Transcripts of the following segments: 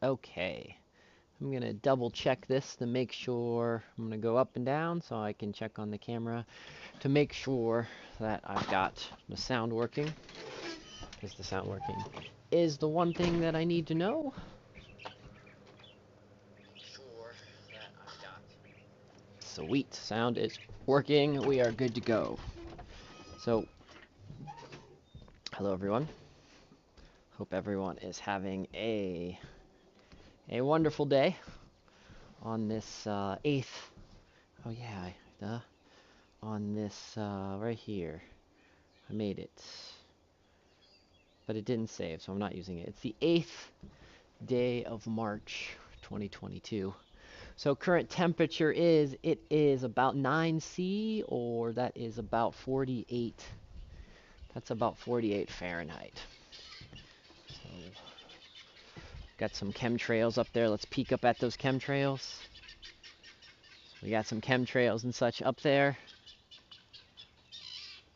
Okay. I'm going to double check this to make sure. I'm going to go up and down so I can check on the camera to make sure that I've got the sound working. Is the sound working? Is the one thing that I need to know. Sure that I've got. Sweet. Sound is working. We are good to go. So, hello everyone. Hope everyone is having a wonderful day on this 8th. Oh yeah, on this right here. I made it, but it didn't save, so I'm not using it. It's the 8th day of March 2022. So current temperature it is about 9 C, or that is about 48. That's about 48 Fahrenheit. So got some chemtrails up there. Let's peek up at those chemtrails. We got some chemtrails and such up there.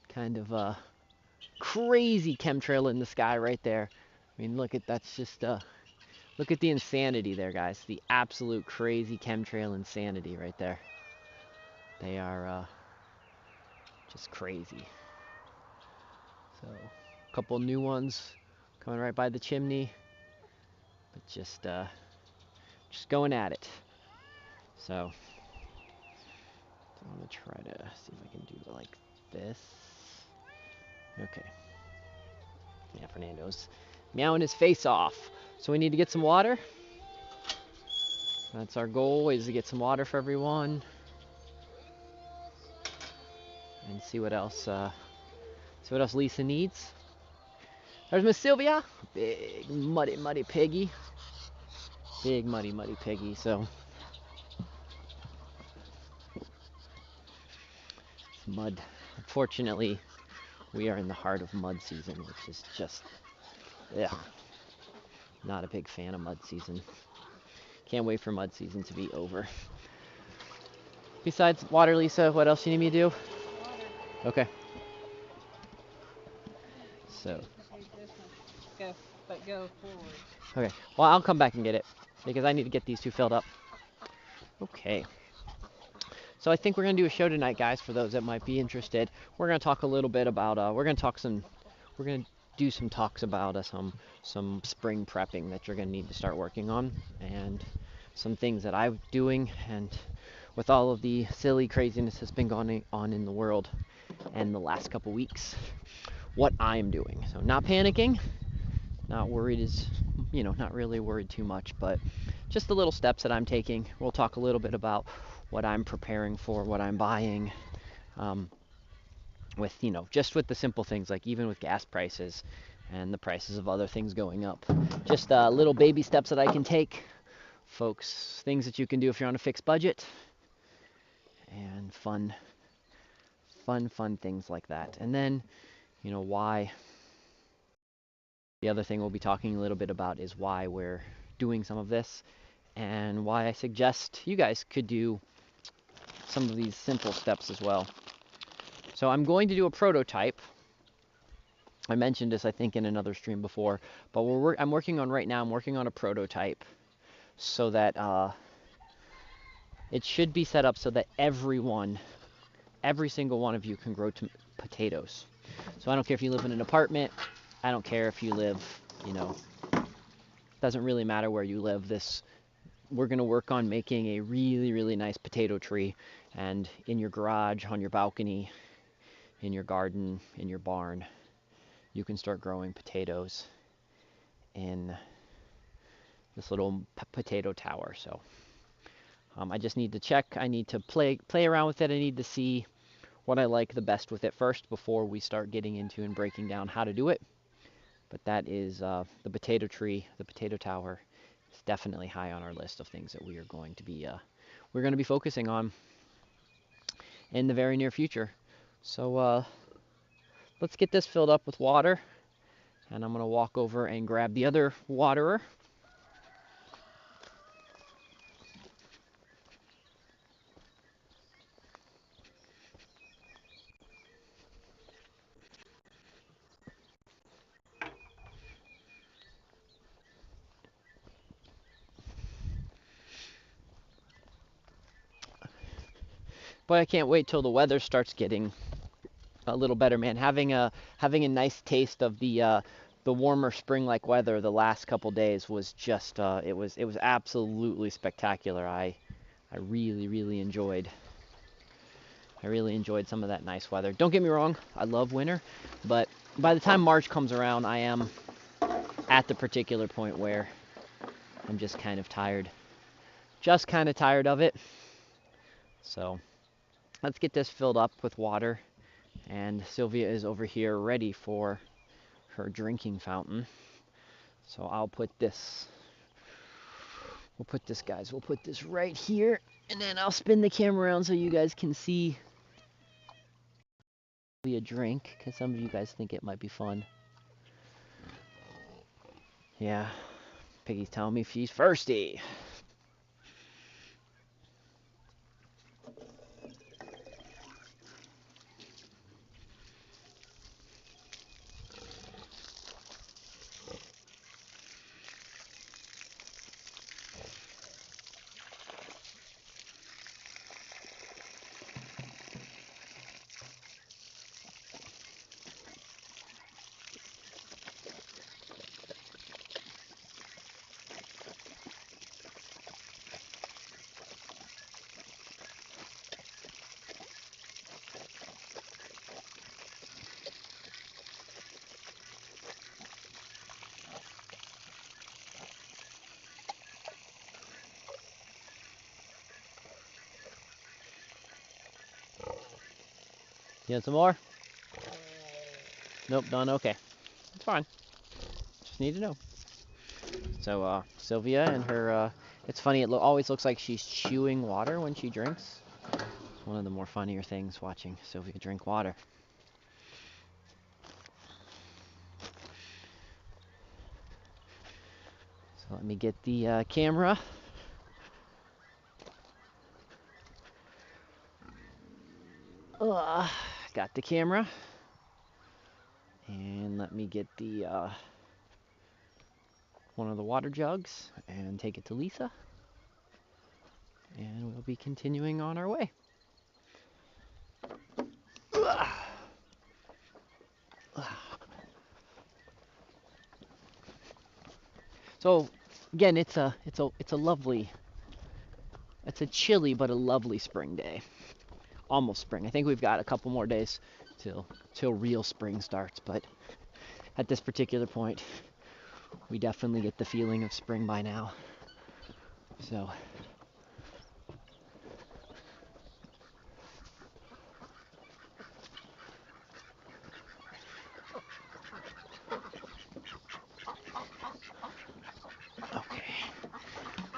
Kind of a crazy chemtrail in the sky right there. I mean, that's just look at the insanity there, guys. The absolute crazy chemtrail insanity right there. They are just crazy. So, a couple new ones coming right by the chimney, but just going at it. So, I'm gonna try to see if I can do it like this. Okay. Yeah, Fernando's meowing his face off. So we need to get some water. That's our goal, is to get some water for everyone. And see what else Lisa needs. There's Miss Sylvia. Big muddy muddy piggy. Big muddy muddy piggy. So it's mud. Unfortunately, we are in the heart of mud season, which is just, yeah, not a big fan of mud season. Can't wait for mud season to be over. Besides water, Lisa, what else you need me to do? Okay. So. Go forward. Okay. Well, I'll come back and get it because I need to get these two filled up. Okay. So I think we're gonna do a show tonight, guys. For those that might be interested, we're gonna talk a little bit about. We're gonna do some talks about some spring prepping that you're gonna need to start working on, and some things that I'm doing, and with all of the silly craziness that's been going on in the world and the last couple weeks, what I'm doing. So not panicking, not worried is, not really worried too much, but just the little steps that I'm taking. We'll talk a little bit about what I'm preparing for, what I'm buying, um, with, just with the simple things, like even with gas prices and the prices of other things going up. Just little baby steps that I can take, folks, things that you can do if you're on a fixed budget, and fun things like that. And then, why the other thing we'll be talking a little bit about is why we're doing some of this, and why I suggest you guys could do some of these simple steps as well. So I'm going to do a prototype. I mentioned this, I think, in another stream before, but I'm working on right now. I'm working on a prototype so that it should be set up so that every single one of you can grow potatoes. So I don't care if you live in an apartment. I don't care if you live, doesn't really matter where you live. We're going to work on making a really, really nice potato tree, and in your garage, on your balcony, in your garden, in your barn, you can start growing potatoes in this little potato tower. So I just need to check. I need to play around with it. I need to see what I like the best with it first before we start getting into and breaking down how to do it. But that is the potato tree, the potato tower. It's definitely high on our list of things that we're going to be focusing on in the very near future. So let's get this filled up with water, and I'm going to walk over and grab the other waterer. Boy, I can't wait till the weather starts getting a little better, man. Having a nice taste of the warmer spring-like weather the last couple days was just it was absolutely spectacular. I really enjoyed. I really enjoyed some of that nice weather. Don't get me wrong, I love winter, but by the time March comes around, I am at the particular point where I'm just kind of tired. Just kind of tired of it. So let's get this filled up with water. And Sylvia is over here ready for her drinking fountain. So we'll put this right here, and then I'll spin the camera around so you guys can see a drink, because some of you guys think it might be fun. Yeah, Piggy's telling me she's thirsty. You want some more? Nope, done. Okay, it's fine. Just need to know. So Sylvia and her, it's funny. It always looks like she's chewing water when she drinks. It's one of the more funnier things watching Sylvia drink water. So let me get the camera. Got the camera. And let me get the one of the water jugs and take it to Lisa. And we'll be continuing on our way. So again, it's a lovely, it's a chilly but a lovely spring day. Almost spring. I think we've got a couple more days till real spring starts, but at this particular point, we definitely get the feeling of spring by now. So okay,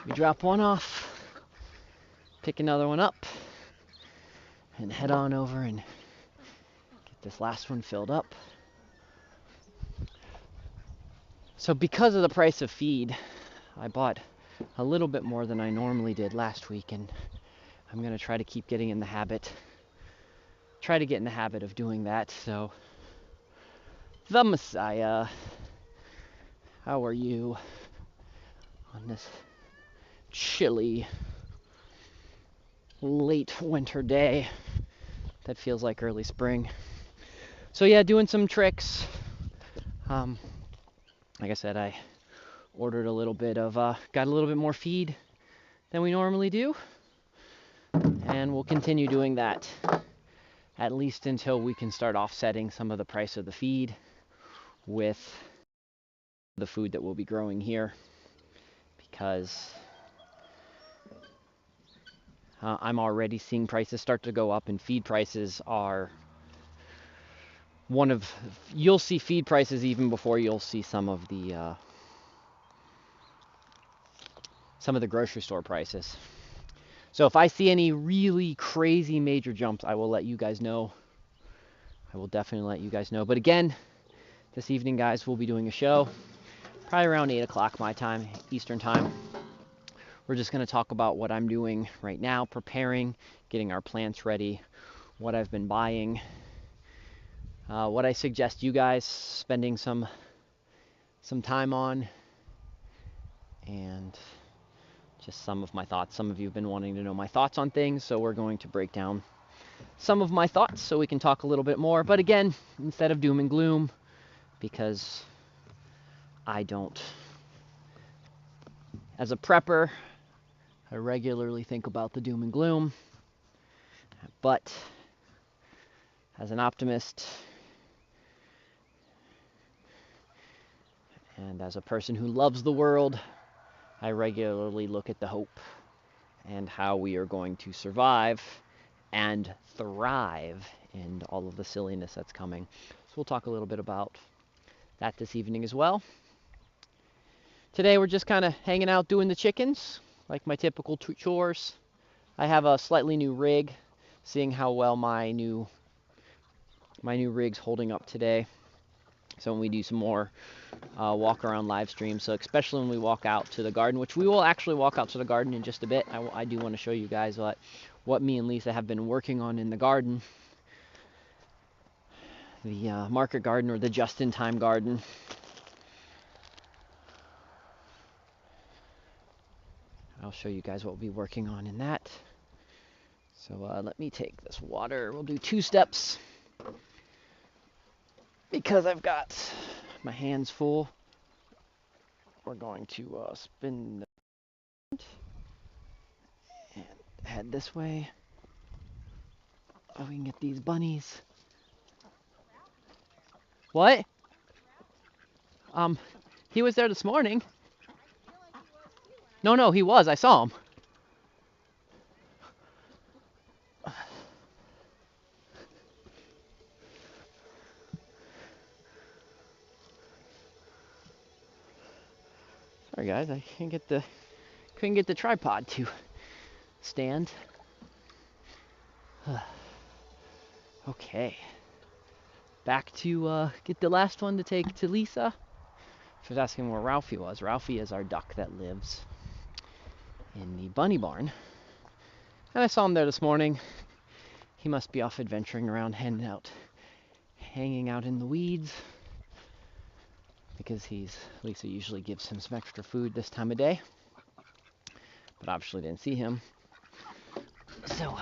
we drop one off, pick another one up, and head on over and get this last one filled up. So because of the price of feed, I bought a little bit more than I normally did last week, and I'm going to try to keep getting in the habit, of doing that. So, the Messiah, how are you on this chilly, late winter day that feels like early spring? So yeah, doing some tricks. Like I said, I ordered a little bit of, got a little bit more feed than we normally do, and we'll continue doing that at least until we can start offsetting some of the price of the feed with the food that we'll be growing here, because I'm already seeing prices start to go up, and feed prices are you'll see feed prices even before you'll see some of the grocery store prices. So if I see any really crazy major jumps, I will let you guys know. I will definitely let you guys know. But again, this evening, guys, we'll be doing a show, probably around 8 o'clock my time, Eastern time. We're just going to talk about what I'm doing right now, preparing, getting our plants ready, what I've been buying, what I suggest you guys spending some time on, and just some of my thoughts. Some of you have been wanting to know my thoughts on things, so we're going to break down some of my thoughts so we can talk a little bit more. But again, instead of doom and gloom, because I don't, as a prepper, I regularly think about the doom and gloom. But as an optimist, and as a person who loves the world, I regularly look at the hope and how we are going to survive and thrive in all of the silliness that's coming. So we'll talk a little bit about that this evening as well. Today we're just kind of hanging out doing the chickens, like my typical chores. I have a slightly new rig, seeing how well my new rig's holding up today. So when we do some more walk around live streams, so especially when we walk out to the garden, which we will actually walk out to the garden in just a bit. I do want to show you guys what me and Lisa have been working on in the garden. The market garden, or the just-in-time garden. I'll show you guys what we'll be working on in that. So let me take this water. We'll do 2 steps because I've got my hands full. We're going to spin and head this way. Oh, we can get these bunnies. What? He was there this morning. No, he was. I saw him. Sorry guys, I couldn't get the tripod to stand. Okay. Back to get the last one to take to Lisa. She was asking where Ralphie was. Ralphie is our duck that lives in the bunny barn. And I saw him there this morning. He must be off adventuring around, hanging out in the weeds. Because Lisa usually gives him some extra food this time of day. But obviously didn't see him. So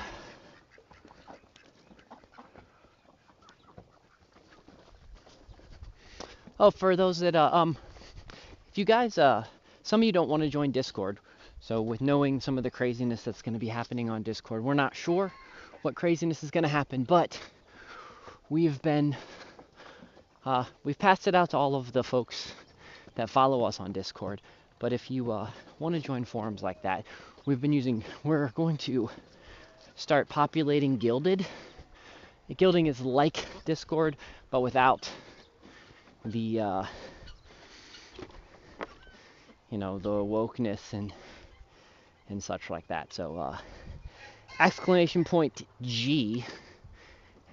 for those that if you guys some of you don't want to join Discord, so with knowing some of the craziness that's going to be happening on Discord, we're not sure what craziness is going to happen, but we've passed it out to all of the folks that follow us on Discord. But if you want to join forums like that, we're going to start populating Gilded. Gilding is like Discord, but without the the wokeness and such like that. So !G,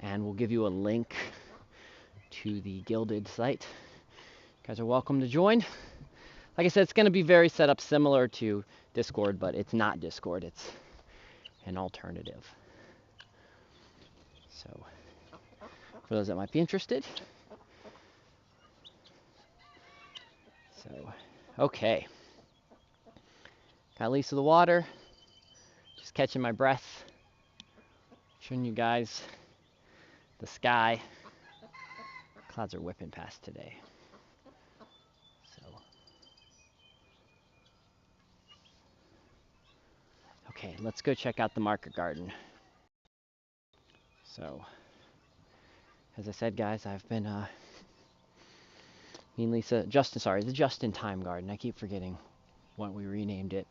and we'll give you a link to the Gilded site. You guys are welcome to join. Like I said, it's going to be very set up similar to Discord, but it's not Discord. It's an alternative. So for those that might be interested. So, okay. Got Lisa the water. Just catching my breath. Showing you guys the sky. Clouds are whipping past today. So, okay, let's go check out the market garden. So, as I said, guys, I've been me and Lisa, the just-in-time garden. I keep forgetting what we renamed it.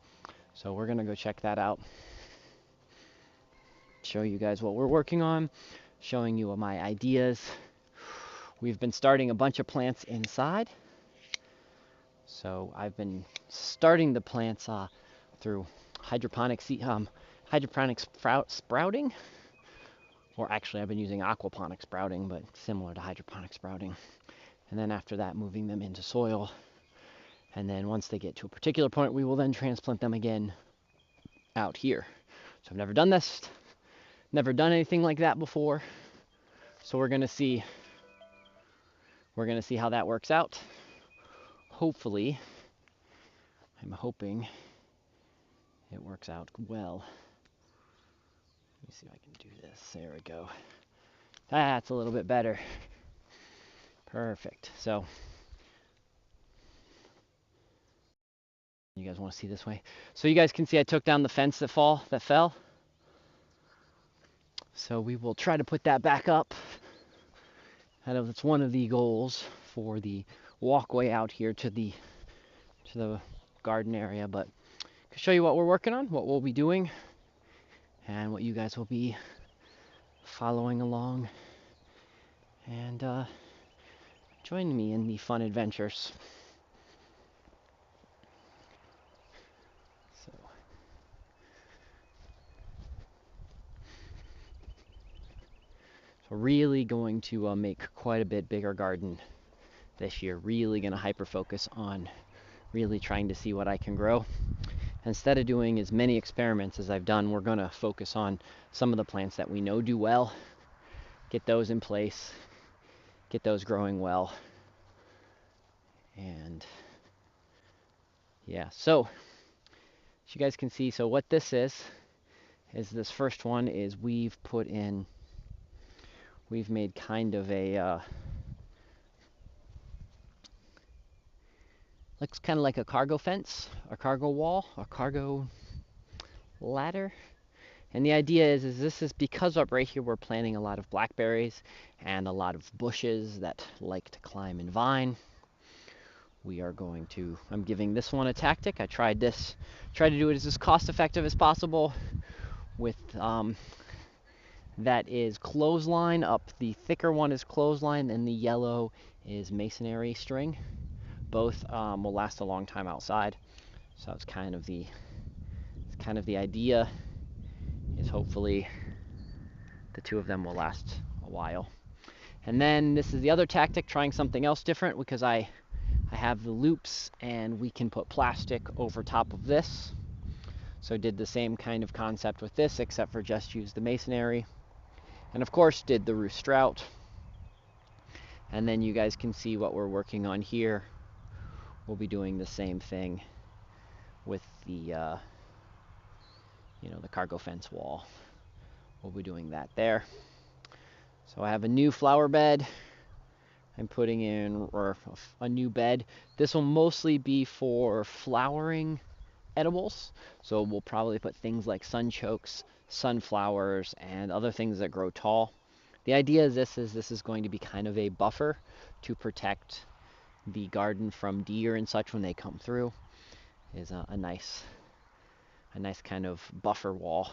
So we're gonna go check that out. Show you guys what we're working on. Showing you my ideas. We've been starting a bunch of plants inside. So I've been starting the plants through hydroponic sprouting. Or actually, I've been using aquaponic sprouting, but similar to hydroponic sprouting. And then after that, moving them into soil. And then once they get to a particular point, we will then transplant them again out here. So I've never done this, never done anything like that before. So we're gonna see how that works out. Hopefully, I'm hoping it works out well. Let me see if I can do this. There we go. That's a little bit better. Perfect. So, you guys want to see this way? So you guys can see I took down the fence that fell. So we will try to put that back up. That's one of the goals for the walkway out here to the garden area. But to show you what we're working on, what we'll be doing, and what you guys will be following along and joining me in the fun adventures. So really going to make quite a bit bigger garden this year. Really going to hyper focus on really trying to see what I can grow. Instead of doing as many experiments as I've done, we're going to focus on some of the plants that we know do well, get those in place, get those growing well. And yeah, so as you guys can see, so what this is this first one is we've made kind of a looks kind of like a cargo fence, a cargo wall, a cargo ladder. And the idea is this is because up right here we're planting a lot of blackberries and a lot of bushes that like to climb and vine. I'm giving this one a tactic. I tried to do it as cost effective as possible with that is clothesline up. The thicker one is clothesline, and the yellow is masonry string. Both will last a long time outside. So it's kind of the idea is hopefully the two of them will last a while. And then this is the other tactic, trying something else different, because I have the loops and we can put plastic over top of this. So did the same kind of concept with this, except for just use the masonry. And of course did the roost strout. And then you guys can see what we're working on here. We'll be doing the same thing with the the cargo fence wall. We'll be doing that there. So I have a new flower bed I'm putting in, or a new bed. This will mostly be for flowering edibles. So we'll probably put things like sunchokes, sunflowers, and other things that grow tall. The idea is this is going to be kind of a buffer to protect the garden from deer and such when they come through. Is a nice kind of buffer wall,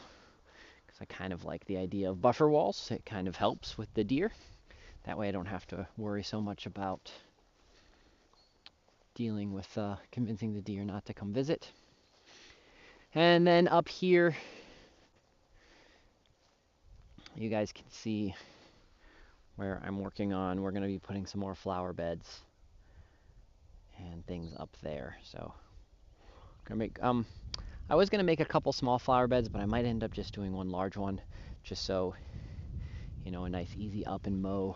because I kind of like the idea of buffer walls. It kind of helps with the deer. That way I don't have to worry so much about dealing with convincing the deer not to come visit. And then up here, you guys can see where I'm working on. We're going to be putting some more flower beds and things up there. So I'm going to make I was going to make a couple small flower beds, but I might end up just doing one large one, just so a nice easy up and mow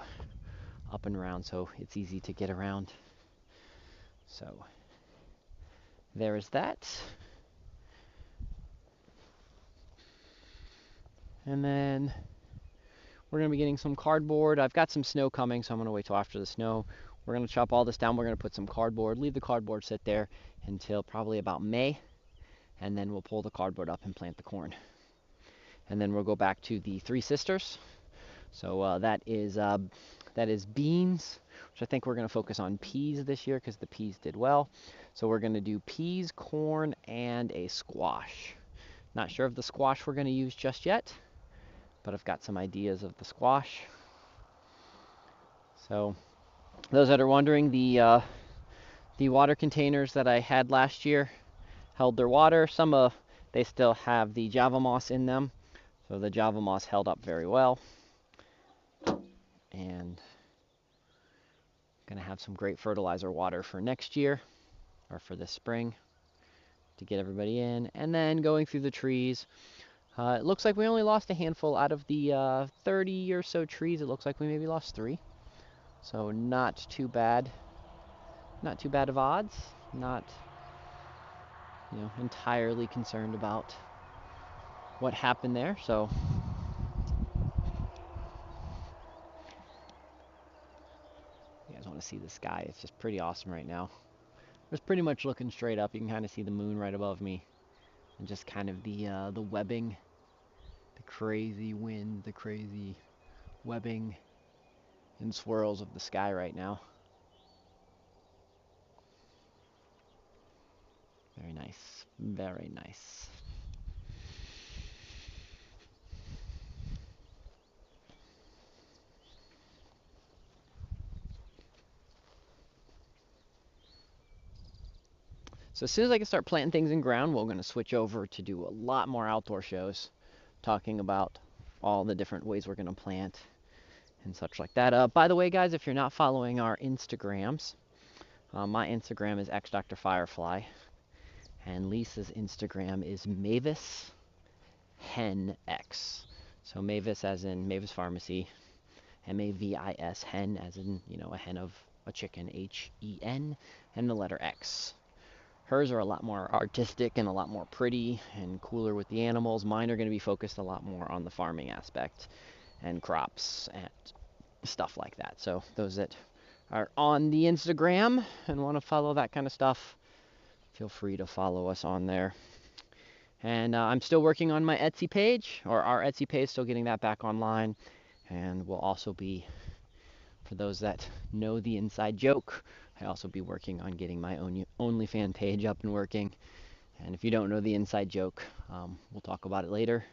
up and around, so it's easy to get around. So there is that. And then we're going to be getting some cardboard. I've got some snow coming, so I'm going to wait till after the snow. We're going to chop all this down. We're going to put some cardboard, leave the cardboard sit there until probably about May, and then we'll pull the cardboard up and plant the corn. And then we'll go back to the Three Sisters. So that is beans, which I think we're going to focus on peas this year because the peas did well. So we're going to do peas, corn, and a squash. Not sure of the squash we're going to use just yet, but I've got some ideas of the squash. So those that are wondering, the water containers that I had last year held their water. They still have the Java moss in them, so the Java moss held up very well. And going to have some great fertilizer water for next year, or for this spring, to get everybody in. And then going through the trees, it looks like we only lost a handful out of the 30 or so trees. It looks like we maybe lost 3, so not too bad. Not too bad of odds. Not entirely concerned about what happened there. So to see the sky. It's just pretty awesome right now. It's pretty much looking straight up. You can kind of see the moon right above me, and just kind of the webbing, the crazy wind, the crazy webbing and swirls of the sky right now. Very nice. Very nice. So as soon as I can start planting things in ground, we're going to switch over to do a lot more outdoor shows, talking about all the different ways we're going to plant and such like that. By the way, guys, if you're not following our Instagrams, my Instagram is xdrfirefly, and Lisa's Instagram is Mavis Hen X. So Mavis as in Mavis Pharmacy, Mavis hen as in, you know, a hen of a chicken, HEN, and the letter X. Hers are a lot more artistic and a lot more pretty and cooler with the animals. Mine are going to be focused a lot more on the farming aspect and crops and stuff like that. So those that are on the Instagram and want to follow that kind of stuff, feel free to follow us on there. And I'm still working on my Etsy page, or our Etsy page, still getting that back online. And we'll also be, for those that know the inside joke, I'll also be working on getting my own OnlyFans page up and working. And if you don't know the inside joke, we'll talk about it later.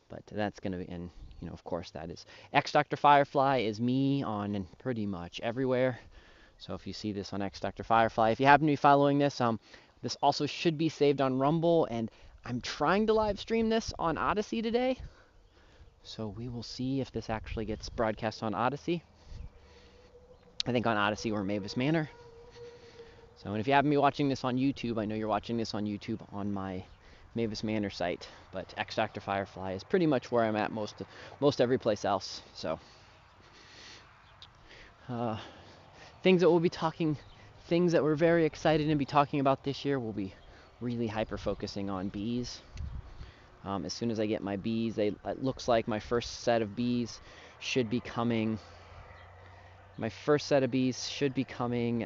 But that's going to be, and you know, of course, that is Dr. Firefly is me on pretty much everywhere. So if you see this on Dr. Firefly, if you happen to be following this, this also should be saved on Rumble, and I'm trying to live stream this on Odyssey today. So we will see if this actually gets broadcast on Odyssey. I think on Odyssey or Mavis Manor. So, and if you happen to be watching this on YouTube, I know you're watching this on YouTube on my Mavis Manor site, but Dr. Firefly is pretty much where I'm at most every place else. So, things that we'll be talking, things that we're very excited to be talking about this year, we'll be really hyper focusing on bees. As soon as I get my bees, it looks like my first set of bees should be coming. My first set of bees should be coming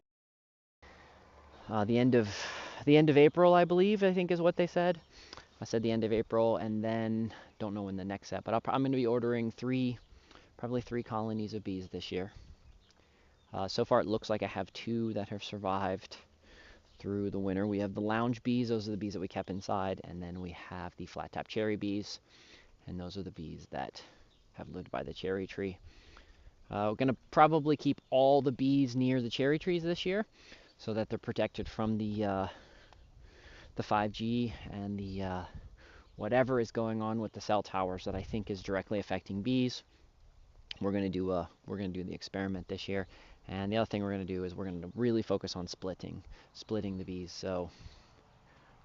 the end of April, I believe. I think is what they said. I said the end of April, and then don't know when the next set. But I'm going to be ordering probably three colonies of bees this year. So far, it looks like I have 2 that have survived through the winter. We have the lounge bees; those are the bees that we kept inside, and then we have the flat-top cherry bees, and those are the bees that have lived by the cherry tree. We're going to probably keep all the bees near the cherry trees this year, so that they're protected from the 5G and the whatever is going on with the cell towers that I think is directly affecting bees. We're going to do the experiment this year, and the other thing we're going to do is we're going to really focus on splitting the bees. So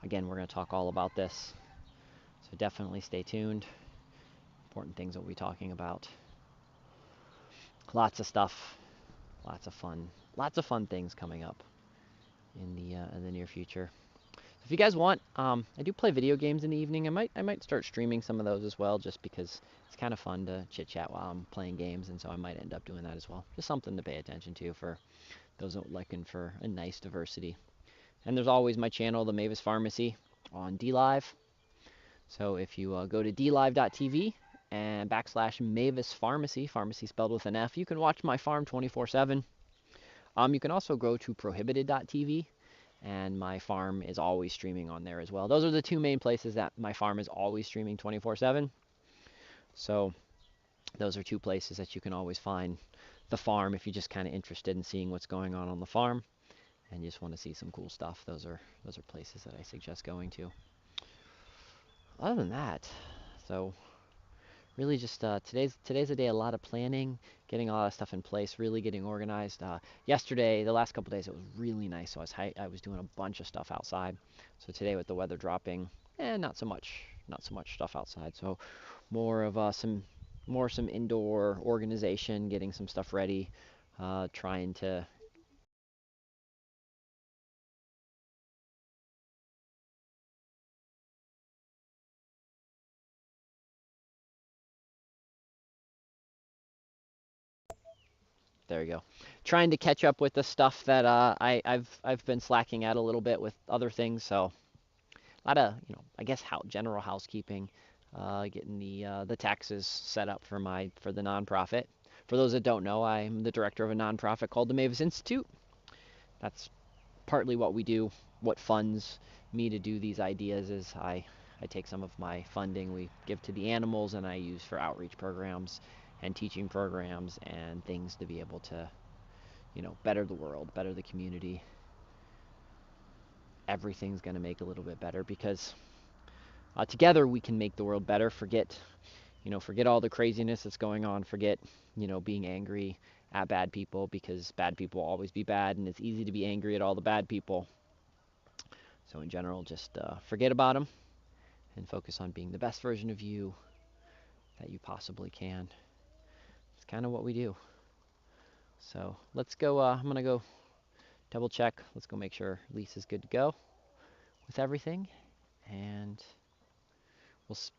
again, we're going to talk all about this. So definitely stay tuned. Important things that we'll be talking about. Lots of stuff, lots of fun things coming up in the near future. If you guys want, I do play video games in the evening. I might start streaming some of those as well, just because it's kind of fun to chit chat while I'm playing games, and so I might end up doing that as well. Just something to pay attention to for those that are looking for a nice diversity. And there's always my channel, the Mavis Pharmacy, on DLive. So if you go to dlive.tv and / Mavis Pharmacy, pharmacy spelled with an F, you can watch my farm 24/7. You can also go to prohibited.tv, and my farm is always streaming on there as well. Those are the 2 main places that my farm is always streaming 24/7. So those are 2 places that you can always find the farm if you're just kind of interested in seeing what's going on the farm and you just want to see some cool stuff. Those are places that I suggest going to. Other than that, so really just today's a day, a lot of planning, getting a lot of stuff in place, really getting organized. Yesterday, the last couple days, it was really nice, so I was doing a bunch of stuff outside. So today with the weather dropping, not so much stuff outside. So more of some indoor organization, getting some stuff ready, trying to. There you go. trying to catch up with the stuff that I've been slacking at a little bit with other things. So a lot of, I guess general housekeeping, getting the taxes set up for the nonprofit. For those that don't know, I'm the director of a nonprofit called the Mavis Institute. That's partly what we do. What funds me to do these ideas is I take some of my funding we give to the animals, and I use for outreach programs and teaching programs and things to be able to, better the world, better the community. Everything's going to make a little bit better because together we can make the world better. Forget all the craziness that's going on. Forget, being angry at bad people, because bad people will always be bad, and it's easy to be angry at all the bad people. So in general, just forget about them and focus on being the best version of you that you possibly can. It's kind of what we do. So let's go. I'm going to go double check. Let's go make sure Lisa's good to go with everything, and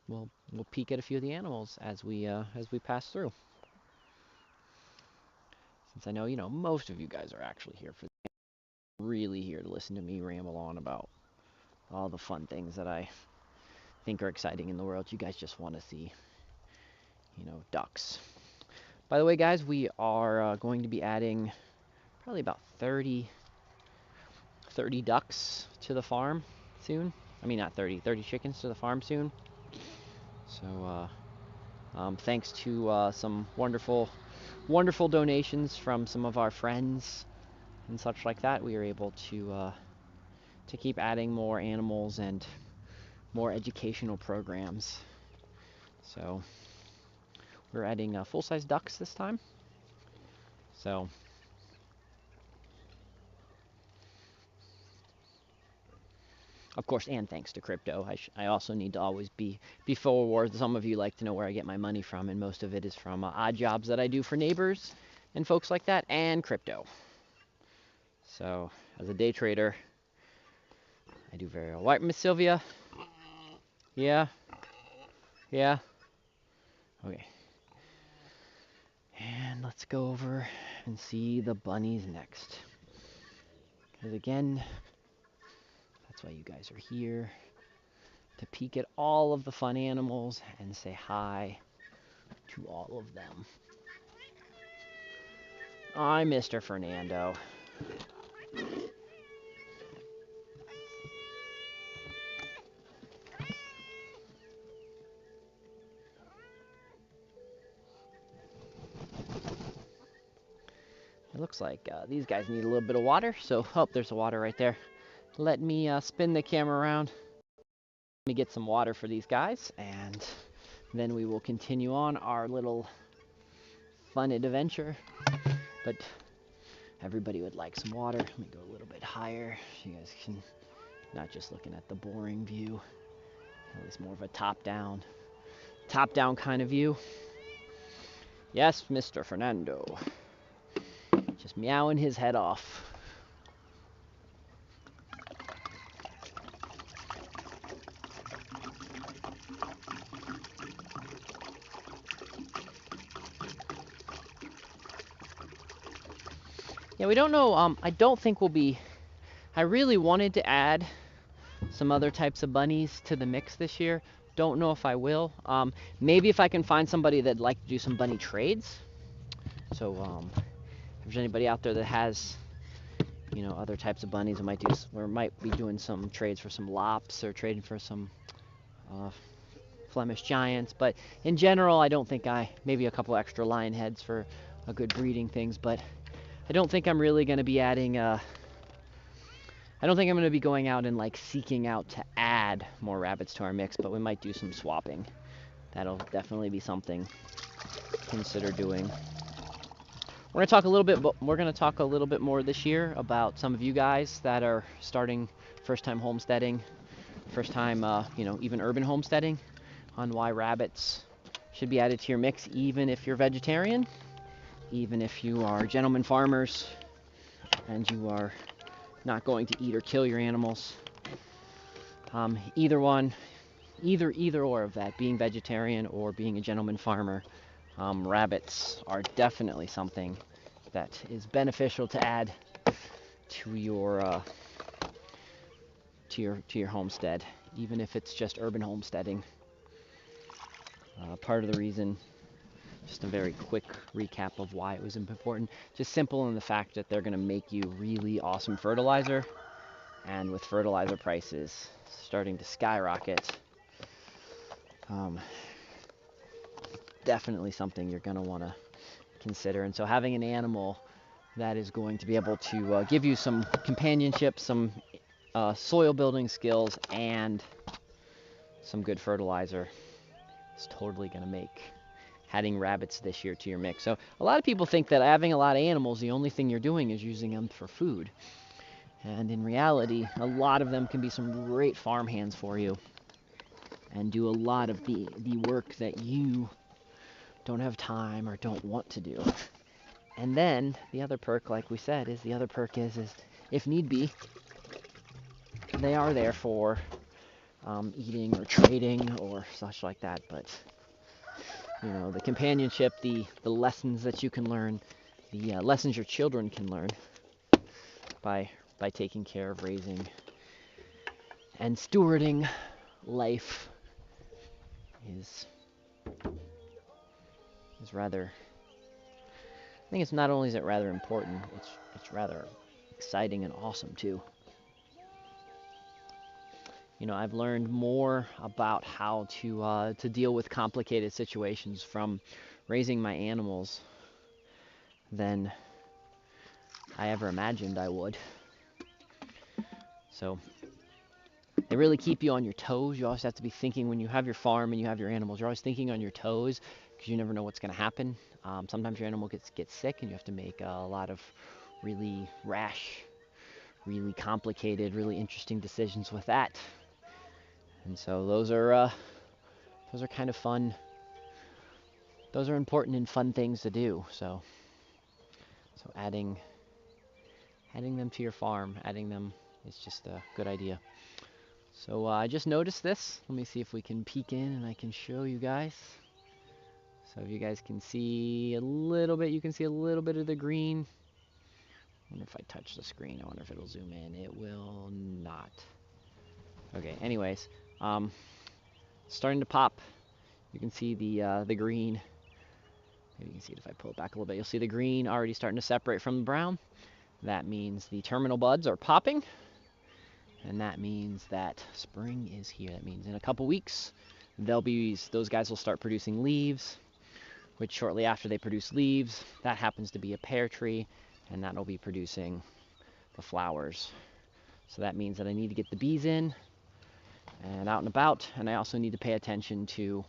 we'll peek at a few of the animals as we pass through. Since I know most of you guys are actually really here to listen to me ramble on about all the fun things that I think are exciting in the world. You guys just want to see ducks. By the way, guys, we are going to be adding probably about 30 ducks to the farm soon. I mean, not 30 chickens to the farm soon. So thanks to some wonderful donations from some of our friends and such like that, we are able to keep adding more animals and more educational programs. So we're adding full-size ducks this time. So of course, and thanks to crypto, I also need to always be forward. Some of you like to know where I get my money from, and most of it is from odd jobs that I do for neighbors and folks like that, and crypto. So as a day trader, I do very well. Right, Miss Sylvia? Yeah? Yeah? Okay. And let's go over and see the bunnies next. Because again, that's why you guys are here, to peek at all of the fun animals and say hi to all of them. I'm Mr. Fernando. It looks like these guys need a little bit of water, so, there's the water right there. Let me spin the camera around. Let me get some water for these guys, and then we will continue on our little fun adventure. But everybody would like some water. Let me go a little bit higher so you guys can not just looking at the boring view. At least more of a top-down kind of view. Yes, Mr. Fernando. Just meowing his head off. Yeah, we don't know. I don't think we'll be... I really wanted to add some other types of bunnies to the mix this year. Don't know if I will. Maybe if I can find somebody that'd like to do some bunny trades. So, if there's anybody out there that has, other types of bunnies, we might be doing some trades for some lops or trading for some Flemish giants. But in general, I don't think maybe a couple extra lion heads for a good breeding things. But I don't think I'm really going to be adding. I don't think I'm going to be going out and seeking out to add more rabbits to our mix. But we might do some swapping. That'll definitely be something to consider doing. We're going to talk a little bit more this year about some of you guys that are starting first-time homesteading, first-time, even urban homesteading, on why rabbits should be added to your mix, even if you're vegetarian, even if you are gentlemen farmers and you are not going to eat or kill your animals. Either or of that, being vegetarian or being a gentleman farmer, rabbits are definitely something that is beneficial to add to your homestead, even if it's just urban homesteading. Part of the reason, just a very quick recap of why it was important, just simple in the fact that they're going to make you really awesome fertilizer, and with fertilizer prices starting to skyrocket, definitely something you're going to want to consider. And so having an animal that is going to be able to give you some companionship, some soil building skills, and some good fertilizer is totally going to make adding rabbits this year to your mix. So a lot of people think that having a lot of animals, the only thing you're doing is using them for food. And in reality, a lot of them can be some great farm hands for you and do a lot of the work that you don't have time or don't want to do. And then the other perk, like we said, is if need be, they are there for eating or trading or such like that. But you know, the companionship, the lessons that you can learn, the lessons your children can learn by taking care of raising and stewarding life is rather, I think it's not only is it rather important, it's rather exciting and awesome too. You know, I've learned more about how to deal with complicated situations from raising my animals than I ever imagined I would. So they really keep you on your toes. You always have to be thinking when you have your farm and you have your animals. You're always thinking on your toes because you never know what's going to happen. Sometimes your animal gets sick and you have to make a lot of really rash, really complicated, really interesting decisions with that. And so those are kind of fun. Those are important and fun things to do. So adding them to your farm, adding them is just a good idea. So I just noticed this. Let me see if we can peek in and I can show you guys. So if you guys can see a little bit, you can see a little bit of the green. I wonder if I touch the screen, I wonder if it'll zoom in. It will not. Okay, anyways, starting to pop. You can see the green. Maybe you can see it if I pull it back a little bit. You'll see the green already starting to separate from the brown. That means the terminal buds are popping. And that means that spring is here. That means in a couple weeks, those guys will start producing leaves, which shortly after they produce leaves, that happens to be a pear tree, and that'll be producing the flowers. So that means that I need to get the bees in and out and about, and I also need to pay attention to,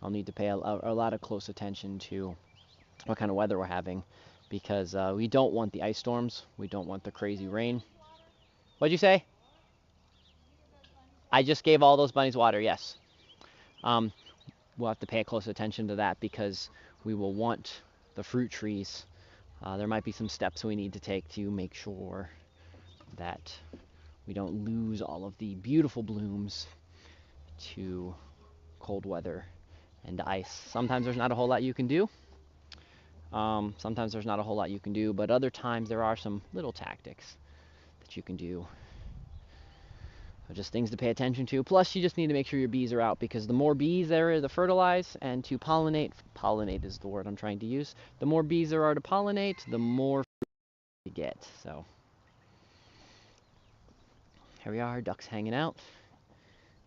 I'll need to pay a lot of close attention to what kind of weather we're having, because we don't want the ice storms, we don't want the crazy rain. What'd you say? I just gave all those bunnies water, yes. We'll have to pay close attention to that because we will want the fruit trees. There might be some steps we need to take to make sure that we don't lose all of the beautiful blooms to cold weather and ice. Sometimes there's not a whole lot you can do. But other times there are some little tactics that you can do. Just things to pay attention to. Plus, you just need to make sure your bees are out, because the more bees there are to fertilize and to pollinate is the word I'm trying to use, the more bees there are to pollinate, the more fruit you get. So here we are, ducks hanging out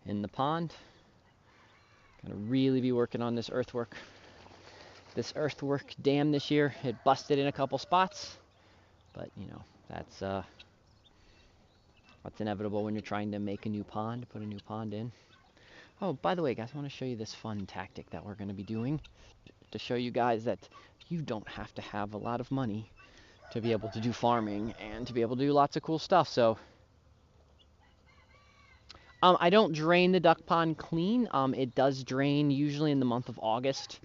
in the pond. Gonna really be working on this earthwork dam this year. It busted in a couple spots, but you know, that's what's inevitable when you're trying to make a new pond, put a new pond in. Oh, by the way, guys, I want to show you this fun tactic that we're going to be doing to show you guys that you don't have to have a lot of money to be able to do farming and to be able to do lots of cool stuff. So I don't drain the duck pond clean. It does drain usually in the month of August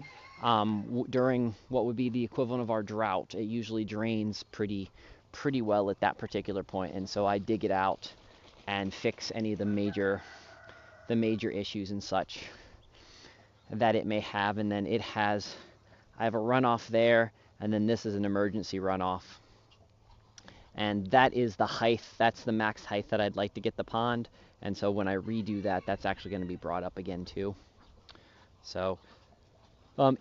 during what would be the equivalent of our drought. It usually drains pretty well at that particular point, and so I dig it out and fix any of the major issues and such that it may have. And then I have a runoff there, and then this is an emergency runoff. And that is the height, that's the max height that I'd like to get the pond. And so when I redo that, that's actually going to be brought up again too. So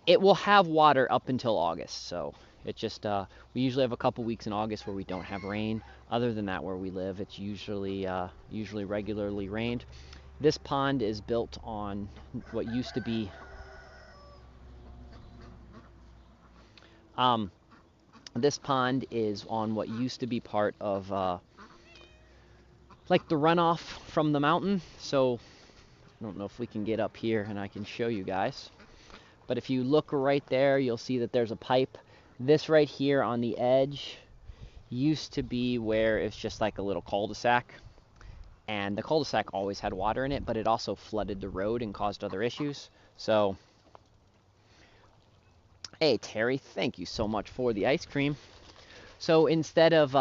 it will have water up until August. So it just, we usually have a couple weeks in August where we don't have rain. Other than that, where we live, it's usually regularly rained. This pond is built on what used to be this pond is on what used to be part of like the runoff from the mountain. So I don't know if we can get up here and I can show you guys. But if you look right there, you'll see that there's a pipe. This right here on the edge used to be where it's just like a little cul-de-sac. And the cul-de-sac always had water in it, but it also flooded the road and caused other issues. So, hey Terry, thank you so much for the ice cream. So instead of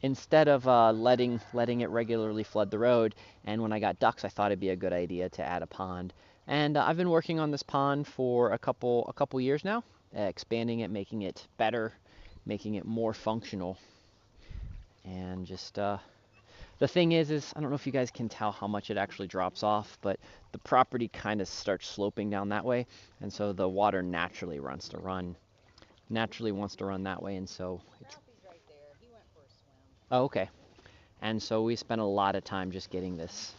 letting it regularly flood the road, and when I got ducks, I thought it'd be a good idea to add a pond. And I've been working on this pond for a couple years now, expanding it, making it better, making it more functional. And just the thing is I don't know if you guys can tell how much it actually drops off, but the property kind of starts sloping down that way, and so the water naturally wants to run that way, and so it's oh, okay. And so we spent a lot of time just getting this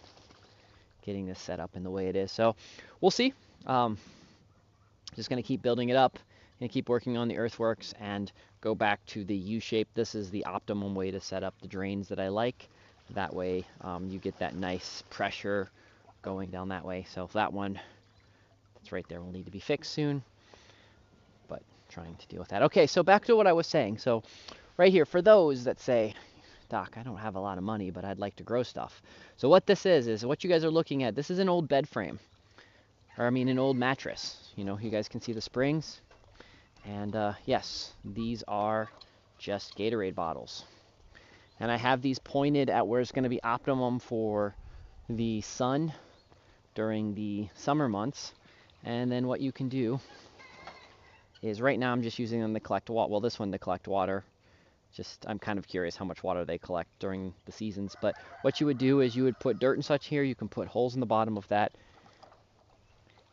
set up in the way it is. So we'll see. Just going to keep building it up and keep working on the earthworks and go back to the U shape. This is the optimum way to set up the drains that I like. That way you get that nice pressure going down that way. So that one that's right there will need to be fixed soon, but trying to deal with that. Okay, so back to what I was saying. So right here, for those that say, Doc, I don't have a lot of money, but I'd like to grow stuff. So what this is what you guys are looking at. This is an old bed frame, or I mean an old mattress. You know, you guys can see the springs. And yes, these are just Gatorade bottles. And I have these pointed at where it's going to be optimum for the sun during the summer months. And then what you can do is, right now I'm just using them to collect water. Well, this one to collect water. Just, I'm kind of curious how much water they collect during the seasons. But what you would do is you would put dirt and such here. You can put holes in the bottom of that.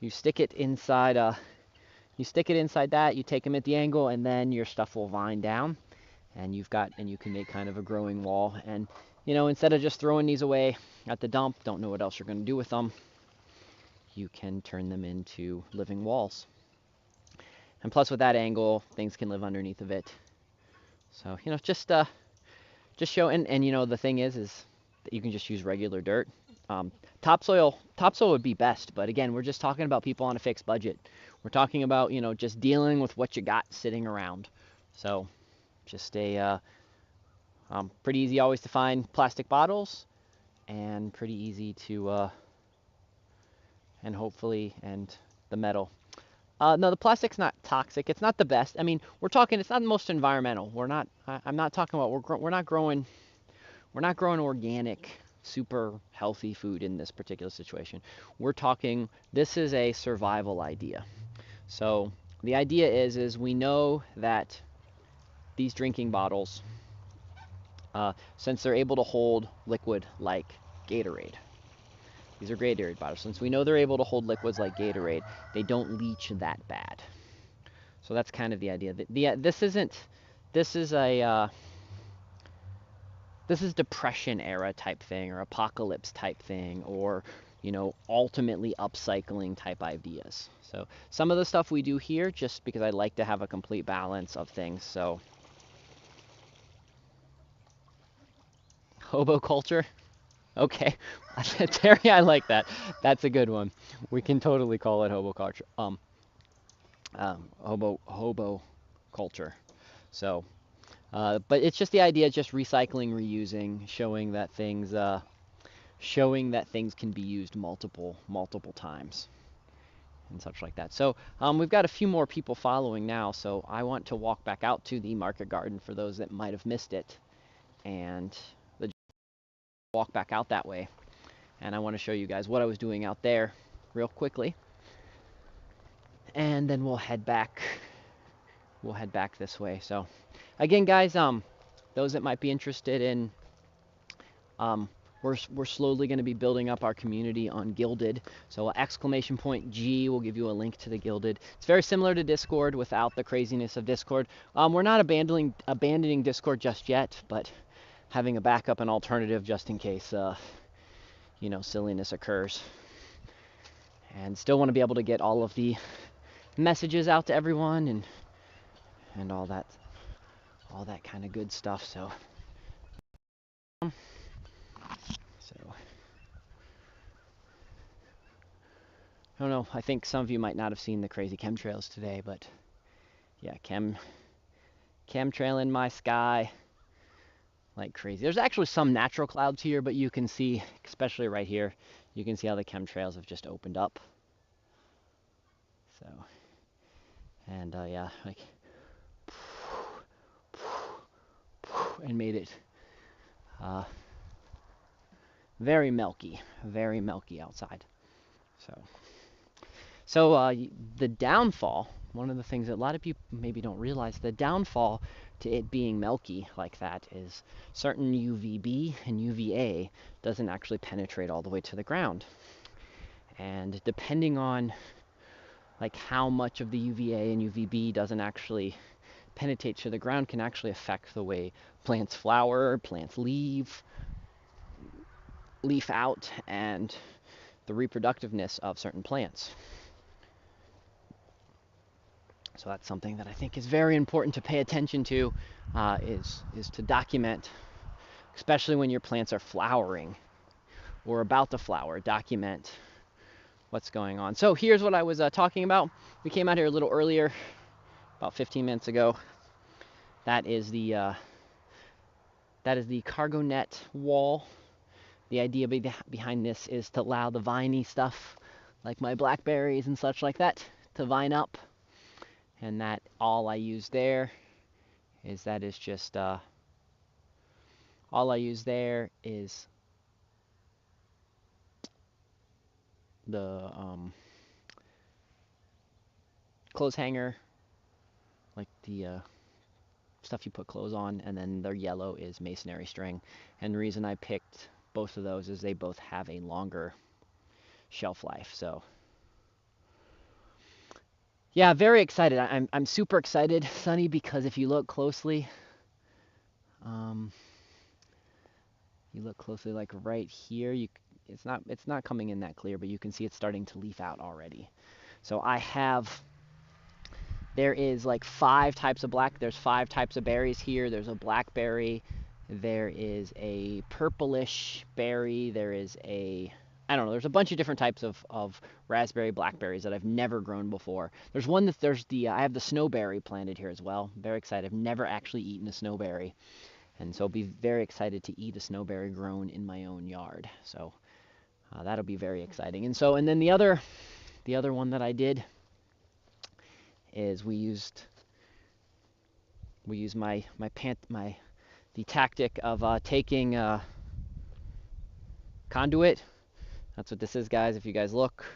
You stick it inside that. You take them at the angle, and then your stuff will vine down, and you can make kind of a growing wall. And you know, instead of just throwing these away at the dump, don't know what else you're going to do with them, you can turn them into living walls. And plus, with that angle, things can live underneath of it. So, you know, just show, and you know, the thing is that you can just use regular dirt. Topsoil would be best, but again, we're just talking about people on a fixed budget. We're talking about, you know, just dealing with what you got sitting around. So, just pretty easy always to find plastic bottles, and pretty easy to, and hopefully, and the metal. No, the plastic's not toxic. It's not the best. I mean, we're talking, it's not the most environmental. I'm not talking about, we're not growing organic, super healthy food in this particular situation. We're talking, this is a survival idea. So the idea is we know that these drinking bottles, since they're able to hold liquid like Gatorade, these are Gatorade bottles. Since we know they're able to hold liquids like Gatorade, they don't leach that bad. So that's kind of the idea. This is Depression era type thing, or apocalypse type thing, or, you know, ultimately upcycling type ideas. So some of the stuff we do here, just because I like to have a complete balance of things. So hobo culture. Okay, Terry, I like that. That's a good one. We can totally call it hobo culture. Hobo culture. So, but it's just the idea, just recycling, reusing, showing that things can be used multiple times, and such like that. So, we've got a few more people following now. So I want to walk back out to the market garden for those that might have missed it, and walk back out that way. And I want to show you guys what I was doing out there real quickly. And then we'll head back we'll head back this way. So again, guys, those that might be interested in, um, we're slowly going to be building up our community on Gilded. So !G will give you a link to the Gilded. It's very similar to Discord without the craziness of Discord. We're not abandoning Discord just yet, but having a backup and alternative just in case, silliness occurs. And still want to be able to get all of the messages out to everyone and all that kind of good stuff. So I don't know. I think some of you might not have seen the crazy chemtrails today, but yeah, chemtrail in my sky like crazy. There's actually some natural clouds here, but you can see, especially right here, you can see how the chemtrails have just opened up. So, and yeah, like, and made it very milky outside. So the downfall, one of the things that a lot of people maybe don't realize, the downfall to it being milky like that is certain UVB and UVA doesn't actually penetrate all the way to the ground. And depending on like how much of the UVA and UVB doesn't actually penetrate to the ground can actually affect the way plants flower, plants leaf out, and the reproductiveness of certain plants. So that's something that I think is very important to pay attention to, is to document, especially when your plants are flowering or about to flower, document what's going on. So here's what I was talking about. We came out here a little earlier, about 15 minutes ago. That is the cargo net wall. The idea behind this is to allow the viney stuff, like my blackberries and such like that, to vine up. And that all I use there is the clothes hanger, like the stuff you put clothes on, and then their yellow is masonry string. And the reason I picked both of those is they both have a longer shelf life. So yeah, very excited. I'm super excited, Sonny, because if you look closely, like right here, it's not coming in that clear, but you can see it's starting to leaf out already. So there is like 5 types of there's 5 types of berries here. There's a blackberry, there is a purplish berry, there's a bunch of different types of raspberry, blackberries that I've never grown before. I have the snowberry planted here as well. I'm very excited. I've never actually eaten a snowberry. And so I'll be very excited to eat a snowberry grown in my own yard. So that'll be very exciting. And then the other one that I did is we used the tactic of taking conduit. That's what this is, guys. If you guys look,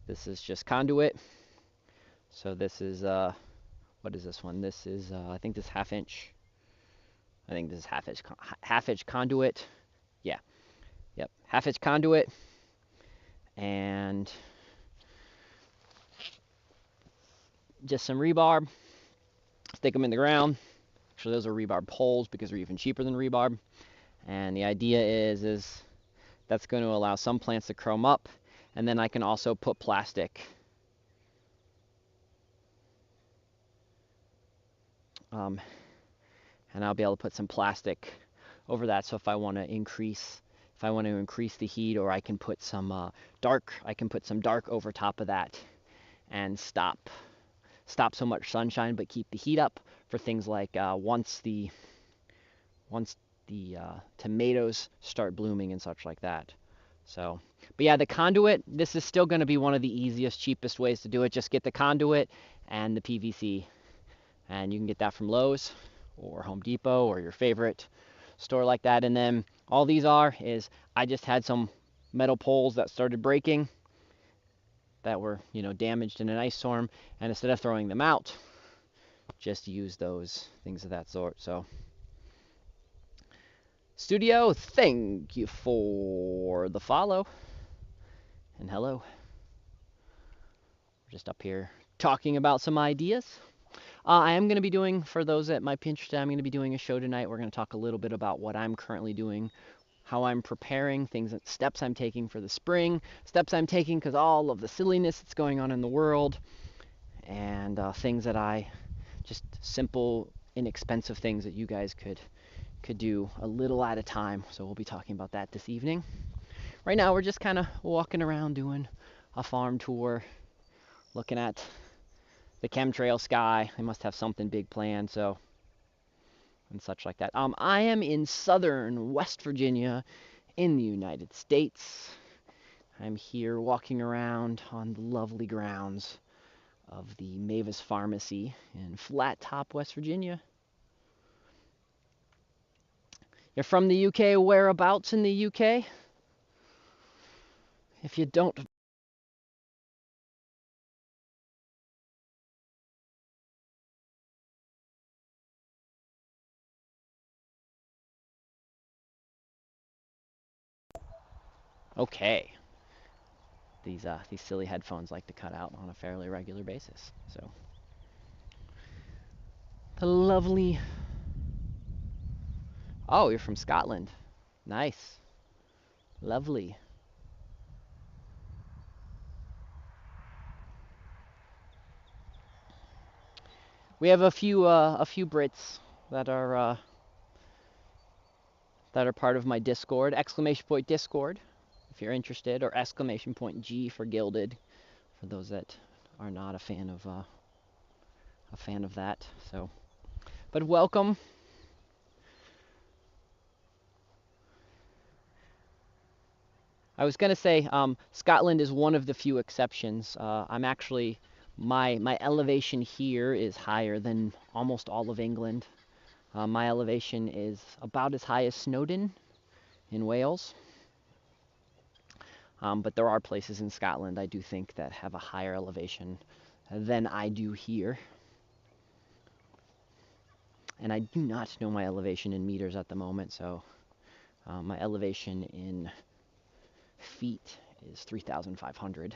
this is just conduit. So this is what is this one? This is I think this half inch conduit. Yeah. Yep. Half inch conduit. And just some rebarb. Stick them in the ground. Actually, those are rebarb poles because they're even cheaper than rebarb. And the idea is that's going to allow some plants to chrome up. And then I can also put plastic and I'll be able to put some plastic over that. So if I want to increase the heat, or I can put some dark over top of that and stop so much sunshine, but keep the heat up for things like once the tomatoes start blooming and such like that. So, but yeah, the conduit, this is still going to be one of the easiest, cheapest ways to do it. Just get the conduit and the PVC, and you can get that from Lowe's or Home Depot or your favorite store like that. And then all these is I just had some metal poles that started breaking that were damaged in an ice storm, and instead of throwing them out, just use those, things of that sort. So, studio, thank you for the follow. And hello. We're just up here talking about some ideas. I am going to be doing, for those that might be interested, I'm going to be doing a show tonight. We're going to talk a little bit about what I'm currently doing, how I'm preparing, steps I'm taking for the spring, steps I'm taking because all of the silliness that's going on in the world, and things that just simple, inexpensive things that you guys could do a little at a time. So we'll be talking about that this evening. Right now we're just kind of walking around doing a farm tour, looking at the chemtrail sky. They must have something big planned, so, and such like that. I am in southern West Virginia in the United States. I'm here walking around on the lovely grounds of the Mavis Pharmacy in Flat Top, West Virginia. You're from the UK, whereabouts in the UK? If you don't... Okay. These silly headphones like to cut out on a fairly regular basis. So, the lovely... Oh, you're from Scotland. Nice. Lovely. We have a few Brits that are part of my Discord. Exclamation point Discord, if you're interested, or exclamation point G for Gilded, for those that are not a fan of that. So, but welcome. I was gonna say Scotland is one of the few exceptions. I'm actually my elevation here is higher than almost all of England. My elevation is about as high as Snowdon in Wales. But there are places in Scotland I do think that have a higher elevation than I do here. And I do not know my elevation in meters at the moment, so my elevation in feet is 3,500.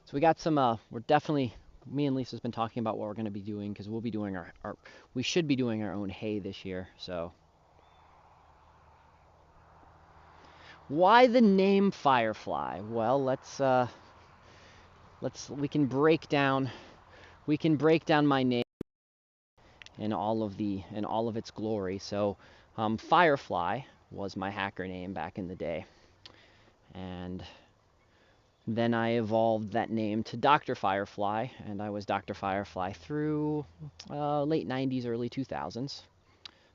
So we got some, we're definitely, me and Lisa's been talking about what we're going to be doing, because we'll be doing we should be doing our own hay this year, so. Why the name Firefly? Well, we can break down my name in all of its glory. So, Firefly was my hacker name back in the day, and then I evolved that name to Dr. Firefly, and I was Dr. Firefly through late 90s, early 2000s.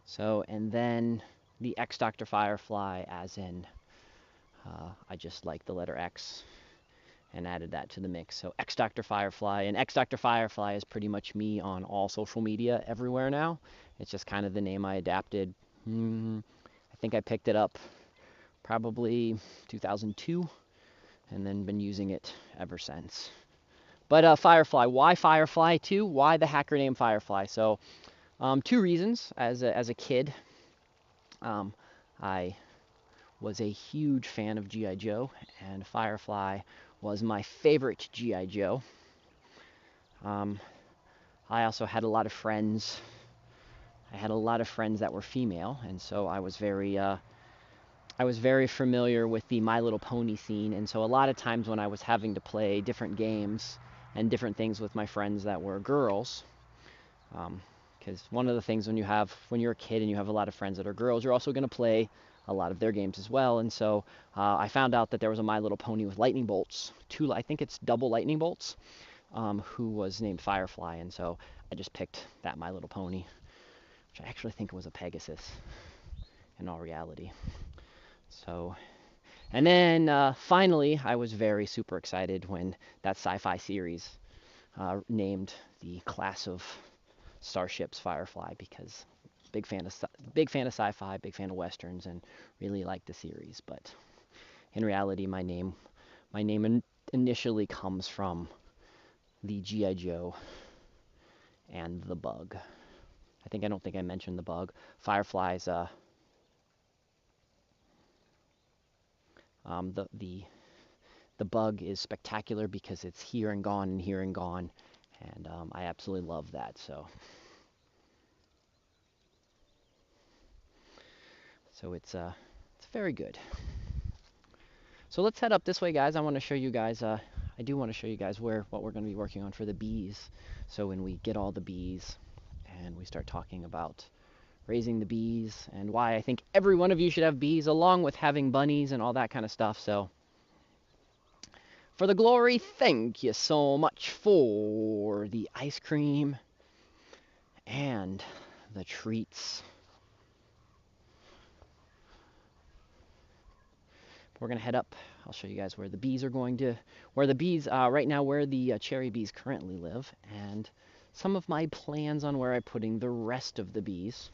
So, and then the X Dr. Firefly, as in I just like the letter X and added that to the mix. So X Dr. Firefly, and X Dr. Firefly is pretty much me on all social media everywhere now. It's just kind of the name I adapted. I think I picked it up probably 2002, and then been using it ever since. But Firefly, why Firefly too? Why the hacker name Firefly? So two reasons. As a kid, I was a huge fan of G.I. Joe, and Firefly was my favorite G.I. Joe. I also had a lot of friends. I had a lot of friends that were female, and so I was very familiar with the My Little Pony scene, and so a lot of times when I was having to play different games and different things with my friends that were girls, because one of the things when you're a kid and you have a lot of friends that are girls, you're also going to play a lot of their games as well. And so I found out that there was a My Little Pony with lightning bolts, I think it's double lightning bolts, who was named Firefly, and so I just picked that My Little Pony, which I actually think was a Pegasus in all reality. So, and then finally, I was very super excited when that sci-fi series named the class of starships Firefly, because big fan of sci-fi, big fan of westerns, and really like the series. But in reality, my name initially comes from the G.I. Joe and the Bug. I don't think I mentioned the Bug. Firefly's the Bug is spectacular because it's here and gone and here and gone, and I absolutely love that. So it's very good. So let's head up this way, guys. I want to show you guys. I do want to show you guys what we're going to be working on for the bees. So when we get all the bees, and we start talking about raising the bees and why I think every one of you should have bees, along with having bunnies and all that kind of stuff. So for the glory, thank you so much for the ice cream and the treats. We're going to head up. I'll show you guys where the bees right now, where the cherry bees currently live, and some of my plans on where I'm putting the rest of the bees.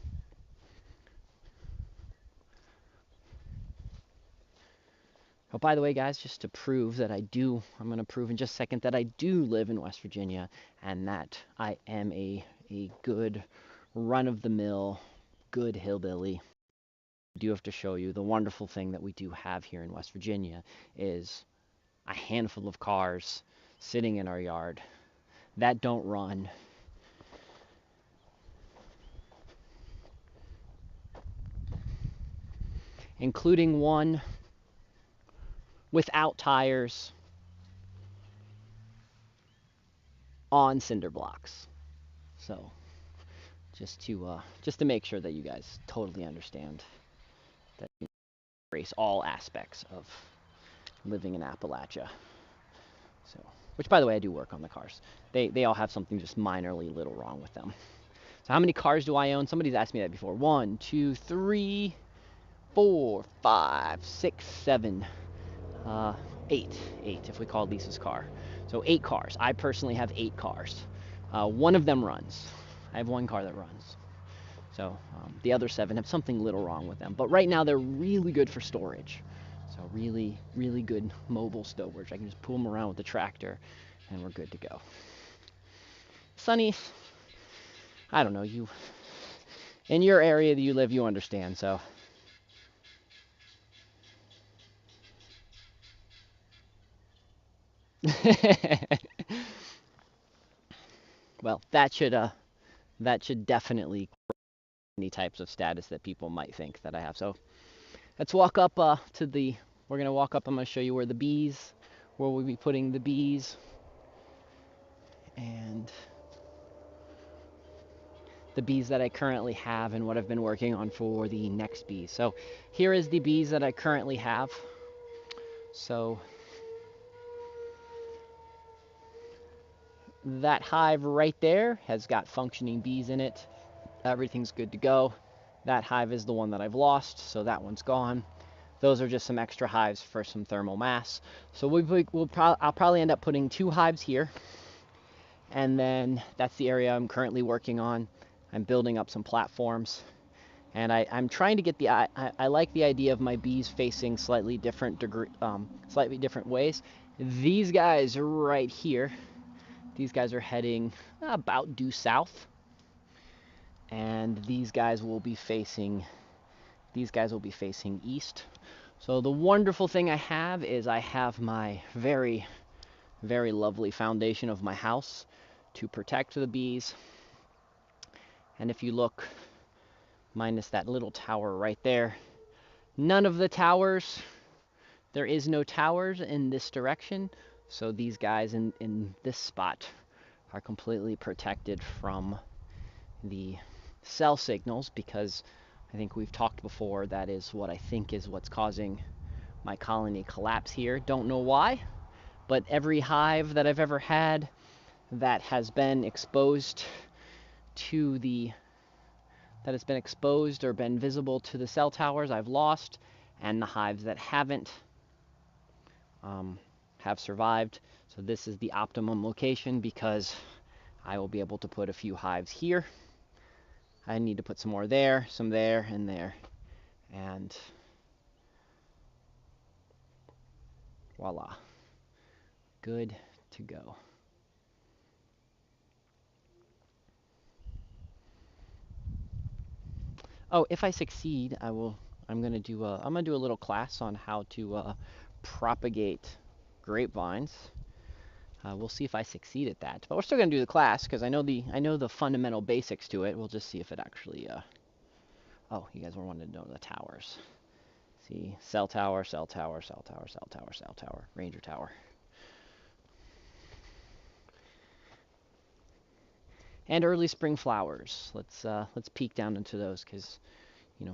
Oh, by the way, guys, just to prove that I'm going to prove in just a second that I do live in West Virginia, and that I am a good, run-of-the-mill, good hillbilly. I do have to show you the wonderful thing that we do have here in West Virginia is a handful of cars sitting in our yard that don't run. Including one without tires on cinder blocks. So just to make sure that you guys totally understand that you embrace all aspects of living in Appalachia. So, which, by the way, I do work on the cars. They all have something just minorly little wrong with them. So how many cars do I own? Somebody's asked me that before. 1, 2, 3, 4, 5, 6, 7, 8 if we call Lisa's car. So 8 cars. I personally have 8 cars. One of them runs. I have 1 car that runs. So the other 7 have something little wrong with them. But right now they're really good for storage. So really, really good mobile storage. I can just pull them around with the tractor and we're good to go. Sunny, I don't know, in your area that you live, you understand, so. Well, that should definitely any types of status that people might think that I have. So let's walk up we're going to walk up. I'm going to show you where we'll be putting the bees. And the bees that I currently have and what I've been working on for the next bees. So here is the bees that I currently have. So that hive right there has got functioning bees in it. Everything's good to go. That hive is the one that I've lost, so that one's gone. Those are just some extra hives for some thermal mass. So I'll probably end up putting 2 hives here. And then that's the area I'm currently working on. I'm building up some platforms. And I'm trying to get I like the idea of my bees facing slightly different ways. These guys right here, these guys are heading about due south. And these guys will be facing east. So the wonderful thing I have is I have my very, very lovely foundation of my house to protect the bees. And if you look, minus that little tower right there, none of the towers, there is no towers in this direction. So these guys in this spot are completely protected from the cell signals, because I think we've talked before, that is what I think is what's causing my colony collapse here. Don't know why, but every hive that I've ever had that has been exposed or been visible to the cell towers, I've lost, and the hives that haven't have survived. So this is the optimum location because I will be able to put a few hives here I need to put some more there, some there, and there. And voila. Good to go. Oh, if I succeed, I'm gonna do a little class on how to propagate grapevines. We'll see if I succeed at that. But we're still gonna do the class because I know the fundamental basics to it. We'll just see if it actually. Oh, you guys were wanting to know the towers. See, cell tower, cell tower, cell tower, cell tower, cell tower, ranger tower. And early spring flowers. Let's peek down into those because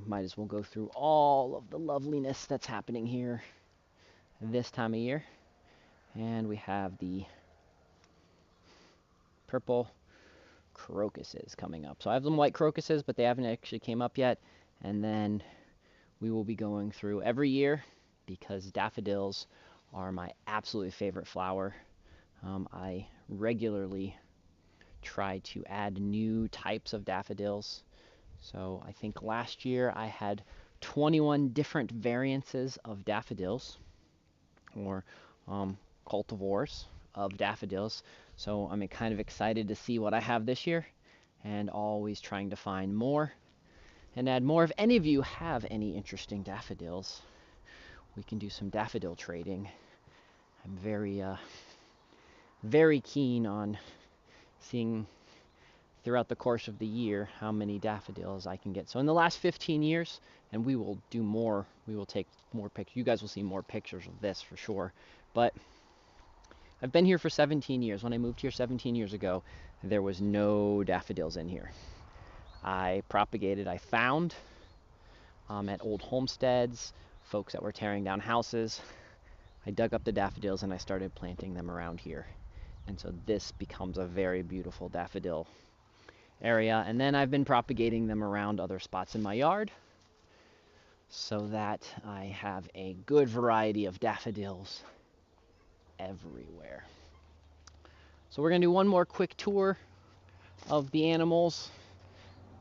might as well go through all of the loveliness that's happening here this time of year. And we have the purple crocuses coming up. So I have them white crocuses, but they haven't actually came up yet. And then we will be going through every year because daffodils are my absolutely favorite flower. I regularly try to add new types of daffodils. So I think last year I had 21 different variances of daffodils, or cultivars of daffodils. So I'm kind of excited to see what I have this year, and always trying to find more and add more. If any of you have any interesting daffodils, we can do some daffodil trading. I'm very keen on seeing throughout the course of the year how many daffodils I can get. So in the last 15 years, and we will do more, we will take more pictures. You guys will see more pictures of this for sure. But I've been here for 17 years. When I moved here 17 years ago, there was no daffodils in here. I found at old homesteads, folks that were tearing down houses. I dug up the daffodils and I started planting them around here. And so this becomes a very beautiful daffodil area. And then I've been propagating them around other spots in my yard so that I have a good variety of daffodils everywhere. So we're going to do one more quick tour of the animals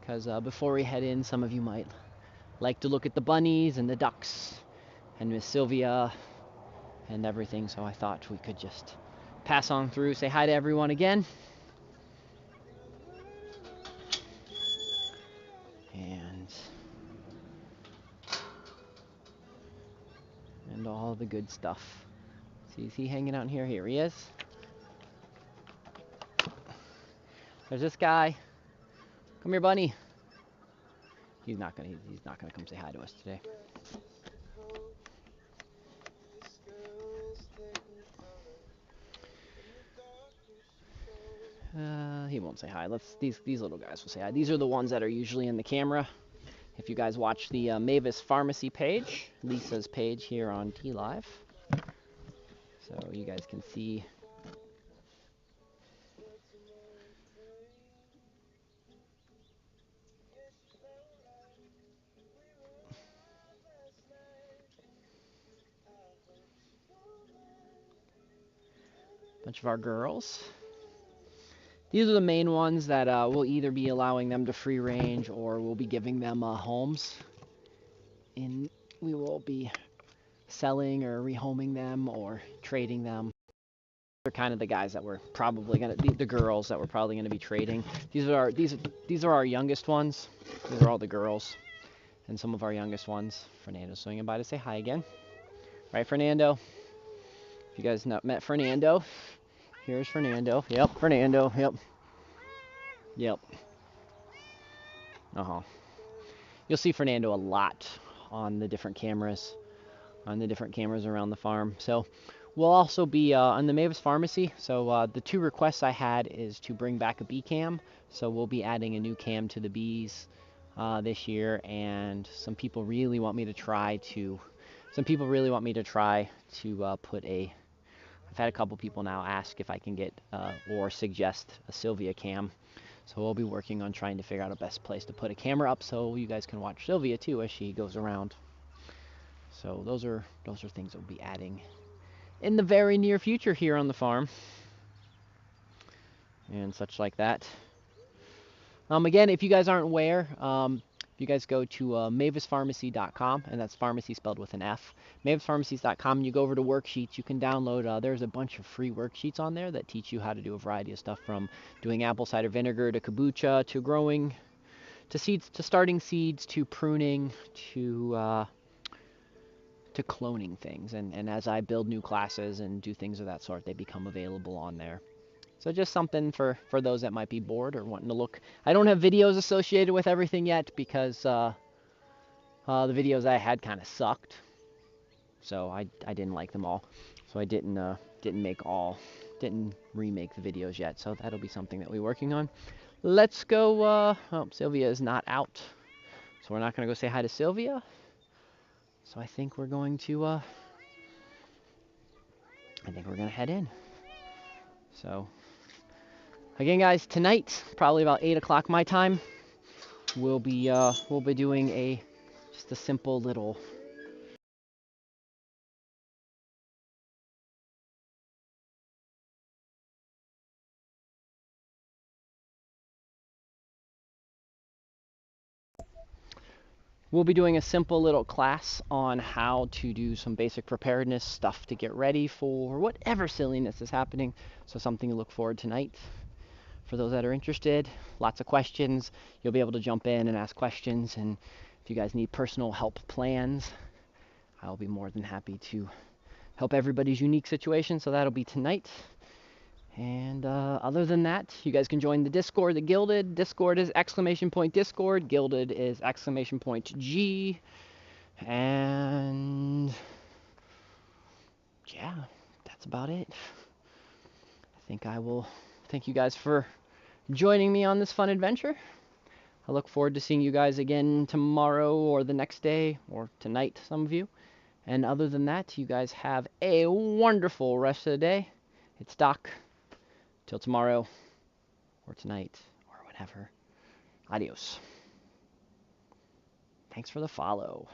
because before we head in, some of you might like to look at the bunnies and the ducks and Miss Sylvia and everything. So I thought we could just pass on through, say hi to everyone again. And all the good stuff. See, is he hanging out in here? Here he is. There's this guy. Come here, bunny. He's not gonna come say hi to us today. He won't say hi. These little guys will say hi. These are the ones that are usually in the camera. If you guys watch the Mavis Pharmacy page, Lisa's page here on TLive, so you guys can see. Bunch of our girls. These are the main ones that we'll either be allowing them to free range or we'll be giving them homes. And we will be selling or rehoming them or trading them. They're kind of the guys that we're probably gonna, the girls that we're probably gonna be trading. These are our youngest ones. These are all the girls, and some of our youngest ones. Fernando's swinging by to say hi again. Right, Fernando? If you guys met Fernando, here's Fernando. Yep, Fernando. Yep. You'll see Fernando a lot on the different cameras, around the farm. So we'll also be on the Mavis Pharmacy. So the two requests I had is to bring back a bee cam. So we'll be adding a new cam to the bees this year, and some people really want me to try to put a. I've had a couple people now ask if I can get or suggest a Sylvia cam. So we'll be working on trying to figure out a best place to put a camera up so you guys can watch Sylvia too as she goes around. So those are things we'll be adding in the very near future here on the farm and such like that. Again, if you guys aren't aware, if you guys go to mavispharmacy.com, and that's pharmacy spelled with an F, mavispharmacies.com, and you go over to worksheets, you can download, there's a bunch of free worksheets on there that teach you how to do a variety of stuff, from doing apple cider vinegar to kombucha to growing, to seeds, to starting seeds, to pruning, to cloning things. And as I build new classes and do things of that sort, they become available on there. So just something for those that might be bored or wanting to look. I don't have videos associated with everything yet because the videos I had kind of sucked. So I didn't like them all. So I didn't remake the videos yet. So that'll be something that we're working on. Let's go. Oh, Sylvia is not out. So we're not going to go say hi to Sylvia. So I think we're going to head in. So again, guys, tonight, probably about 8 o'clock my time, we'll be doing just a simple little. We'll be doing a simple little class on how to do some basic preparedness stuff to get ready for whatever silliness is happening. So something to look forward tonight. For those that are interested, lots of questions. You'll be able to jump in and ask questions. And if you guys need personal help plans, I'll be more than happy to help everybody's unique situation. So that'll be tonight. And other than that, you guys can join the Discord, the Gilded. Discord is !Discord. Gilded is !G. And yeah, that's about it. I think I will thank you guys for joining me on this fun adventure. I look forward to seeing you guys again tomorrow or the next day or tonight, some of you. And other than that, you guys have a wonderful rest of the day. It's Doc. Till tomorrow, or tonight, or whenever. Adios. Thanks for the follow.